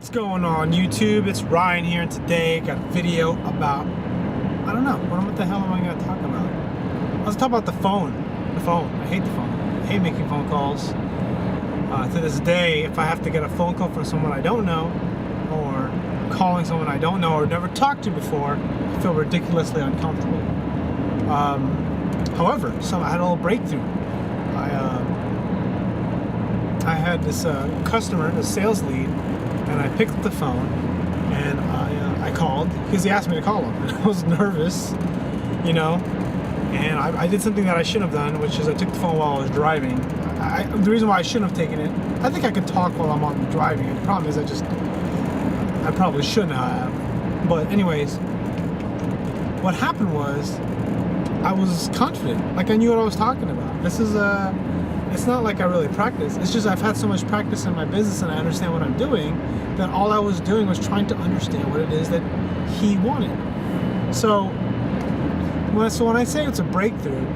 What's going on YouTube? It's Ryan here, and today got a video about, I don't know, what the hell am I going to talk about? Let's talk about the phone. The phone. I hate the phone. I hate making phone calls. To this day, if I have to get a phone call from someone I don't know, or calling someone I don't know or never talked to before, I feel ridiculously uncomfortable. However, I had a little breakthrough. I had this customer, a sales lead, and I picked up the phone and I called because he asked me to call him, and I was nervous, and I did something that I shouldn't have done, which is I took the phone while I was driving. The reason why I shouldn't have taken it, I think I could talk while I'm on driving, and the problem is I probably shouldn't have. But anyways, what happened was I was confident, like I knew what I was talking about. This is it's not like I really practice. It's just I've had so much practice in my business and I understand what I'm doing that all I was doing was trying to understand what it is that he wanted. So when I say it's a breakthrough,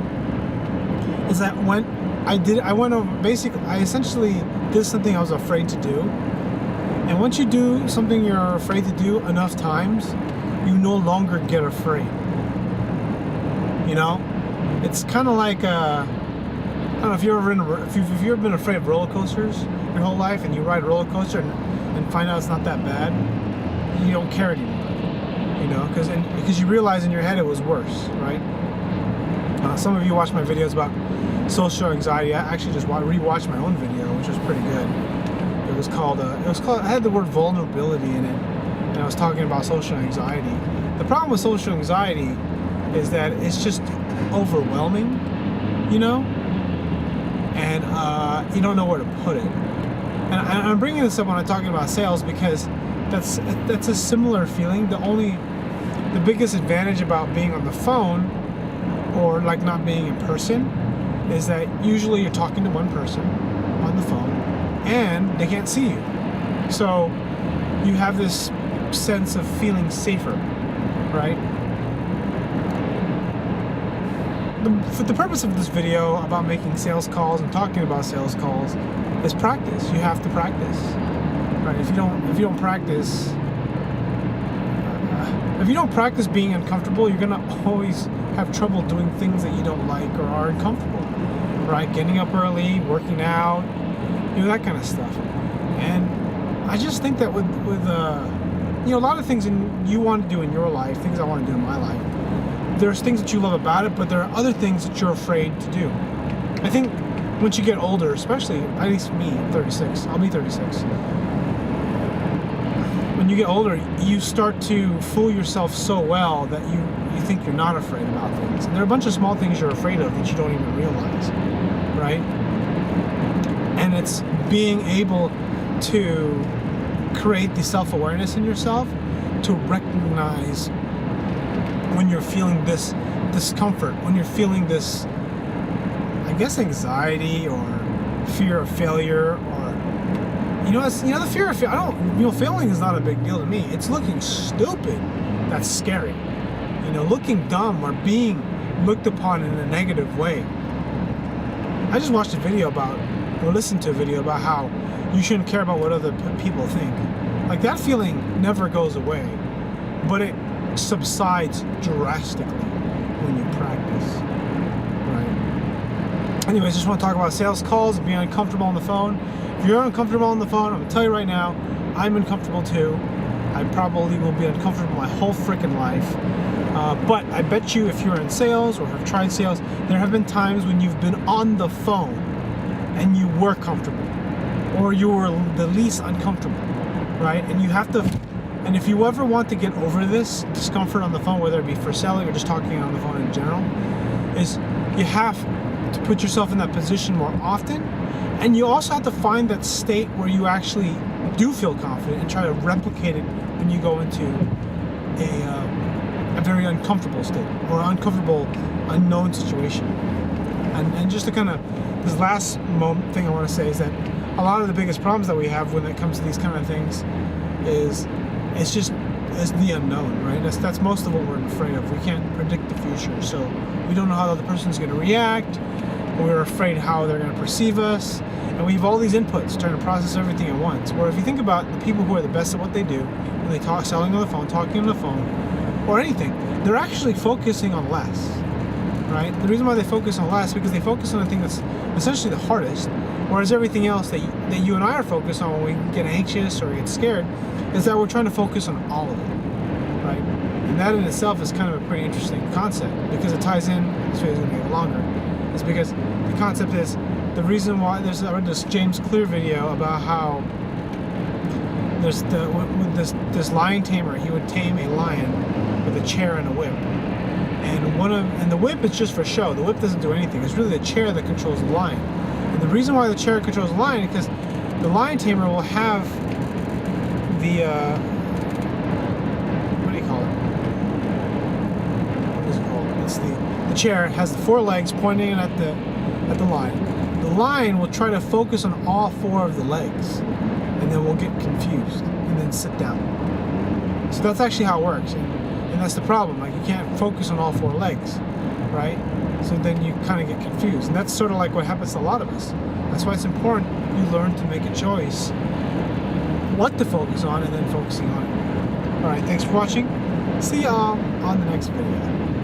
is that when I essentially did something I was afraid to do. And once you do something you're afraid to do enough times, you no longer get afraid. It's kind of like I don't know if you've ever been afraid of roller coasters your whole life, and you ride a roller coaster and find out it's not that bad. You don't care anymore, because you realize in your head it was worse, right? Some of you watch my videos about social anxiety. I actually just rewatched my own video, which was pretty good. It was called. I had the word vulnerability in it, and I was talking about social anxiety. The problem with social anxiety is that it's just overwhelming, and you don't know where to put it. And I'm bringing this up when I'm talking about sales because that's a similar feeling. The biggest advantage about being on the phone or like not being in person is that usually you're talking to one person on the phone and they can't see you. So you have this sense of feeling safer, right? For the purpose of this video about making sales calls and talking about sales calls is practice. You have to practice, right? If you don't practice being uncomfortable, you're gonna always have trouble doing things that you don't like or are uncomfortable, right? Getting up early, working out, that kind of stuff. And I just think that with a lot of things you want to do in your life, things I want to do in my life, there's things that you love about it, but there are other things that you're afraid to do. I think once you get older, especially, at least me, I'm 36, I'll be 36. When you get older, you start to fool yourself so well that you think you're not afraid about things. And there are a bunch of small things you're afraid of that you don't even realize, right? And it's being able to create the self-awareness in yourself to recognize when you're feeling this discomfort, when you're feeling this, I guess, anxiety or fear of failure, or the fear of failure. Failing is not a big deal to me. It's looking stupid that's scary. Looking dumb or being looked upon in a negative way. I just watched listened to a video about how you shouldn't care about what other people think. Like, that feeling never goes away, but it subsides drastically when you practice, right? Anyways, just want to talk about sales calls and being uncomfortable on the phone. If you're uncomfortable on the phone, I'm gonna tell you right now, I'm uncomfortable too. I probably will be uncomfortable my whole freaking life. But I bet you if you're in sales or have tried sales, there have been times when you've been on the phone and you were comfortable, or you were the least uncomfortable, right? And if you ever want to get over this discomfort on the phone, whether it be for selling or just talking on the phone in general, is you have to put yourself in that position more often. And you also have to find that state where you actually do feel confident and try to replicate it when you go into a very uncomfortable state or uncomfortable, unknown situation. And just to kind of, this last thing I want to say is that a lot of the biggest problems that we have when it comes to these kind of things is the unknown, right? That's most of what we're afraid of. We can't predict the future, so we don't know how the other person's going to react. We're afraid how they're going to perceive us. And we have all these inputs trying to process everything at once. Where if you think about the people who are the best at what they do, when they talk, selling on the phone, talking on the phone, or anything, they're actually focusing on less, right? The reason why they focus on less is because they focus on the thing that's essentially the hardest, whereas everything else that you and I are focused on when we get anxious or get scared is that we're trying to focus on all of it, right? And that in itself is kind of a pretty interesting concept because it ties in, this video is going to get longer, is because the concept is the reason why I read this James Clear video about how there's this lion tamer. He would tame a lion with a chair and a whip, and the whip is just for show. The whip doesn't do anything. It's really the chair that controls the lion. And the reason why the chair controls the lion is because the lion tamer will have the what do you call it? What is it called? It's the chair has the 4 legs pointing at the lion. The lion will try to focus on all 4 of the legs, and then we'll get confused and then sit down. So that's actually how it works, and that's the problem. Like, you can't focus on all 4 legs, right? So then you kind of get confused, and that's sort of like what happens to a lot of us. That's why it's important you learn to make a choice what to focus on and then focusing on it. All right, thanks for watching. See y'all on the next video.